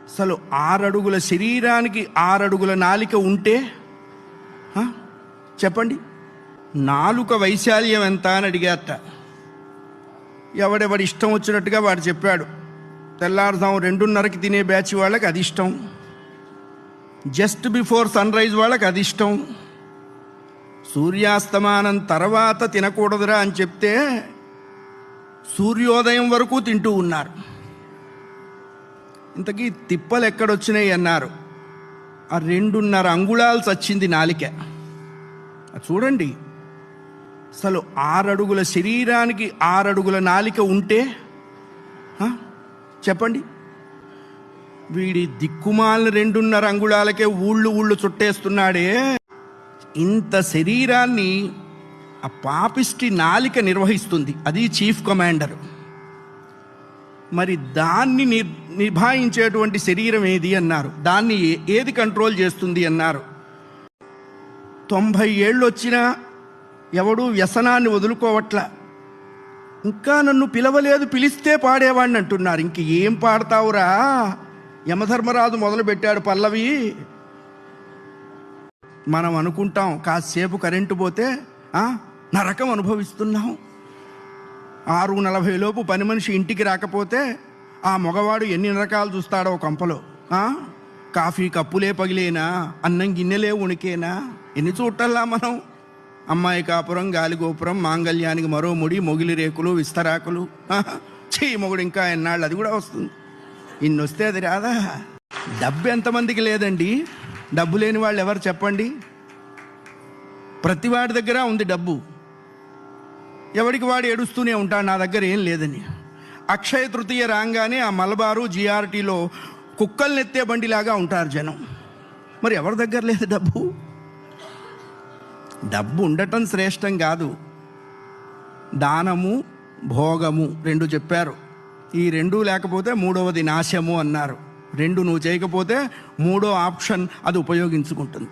అసలు 6 అడుగుల శరీరానికి 6 అడుగుల నాలిక ఉంటే చెప్పండి, నాలుక వైశాల్యం ఎంత అని అడిగారట. ఎవడెవడి ఇష్టం వచ్చినట్టుగా వాడు చెప్పాడు. తెల్లారుజాము 2:30కి తినే బ్యాచ్ వాళ్ళకి అది ఇష్టం, జస్ట్ బిఫోర్ సన్ రైజ్ వాళ్ళకి అది ఇష్టం, సూర్యాస్తమానం తర్వాత తినకూడదురా అని చెప్తే సూర్యోదయం వరకు తింటూ ఉన్నారు. ఇంతకీ తిప్పలు ఎక్కడొచ్చినాయి అన్నారు. ఆ 2.5 అంగుళాలు చచ్చింది నాలిక. చూడండి, అసలు 6 అడుగుల శరీరానికి 6 అడుగుల నాలిక ఉంటే చెప్పండి, వీడి దిక్కుమాలిన 2.5 అంగుళాలకే ఊళ్ళు చుట్టేస్తున్నాడే. ఇంత శరీరాన్ని ఆ పాపిష్టి నాలిక నిర్వహిస్తుంది, అది చీఫ్ కమాండర్. మరి దాన్ని నిభాయించేటువంటి శరీరం ఏది అన్నారు, దాన్ని ఏది కంట్రోల్ చేస్తుంది అన్నారు. 90 ఏళ్ళు వచ్చినా ఎవడూ వ్యసనాన్ని వదులుకోవట్ల. ఇంకా నన్ను పిలవలేదు, పిలిస్తే పాడేవాడిని అంటున్నారు. ఇంక ఏం పాడతావురా, యమధర్మరాజు మొదలు పెట్టాడు పల్లవి. మనం అనుకుంటాం కాసేపు కరెంటు పోతే నరకం అనుభవిస్తున్నాం. 6:40 లోపు పని మనిషి ఇంటికి రాకపోతే ఆ మగవాడు ఎన్ని నరకాలు చూస్తాడో కంపలో. కాఫీ కప్పులే పగిలేనా, అన్నం గిన్నెలే ఉణికేనా, ఎన్ని చూడటల్లా మనం. అమ్మాయి కాపురం, గాలిగోపురం, మాంగళ్యానికి మరో ముడి, మొగిలి రేకులు, విస్తరాకులు. మొగుడు ఇంకా ఎన్నాళ్ళు, అది కూడా వస్తుంది. ఇన్ని వస్తే అది రాదా? డబ్బు ఎంతమందికి లేదండి? డబ్బు లేని వాళ్ళు ఎవరు చెప్పండి? ప్రతి వాడి దగ్గర ఉంది డబ్బు. ఎవడికి వాడు ఏడుస్తూనే ఉంటాడు, నా దగ్గర ఏం లేదని. అక్షయ తృతీయ రాగానే ఆ మలబారు జిఆర్టీలో కుక్కల్ని ఎత్తే బండిలాగా ఉంటారు జనం. మరి ఎవరి దగ్గర లేదు డబ్బు? డబ్బు ఉండటం శ్రేష్టం కాదు, దానము భోగము 2 చెప్పారు. ఈ 2 లేకపోతే 3వది నాశము అన్నారు. 2 నువ్వు చేయకపోతే 3వ ఆప్షన్ అది ఉపయోగించుకుంటుంది.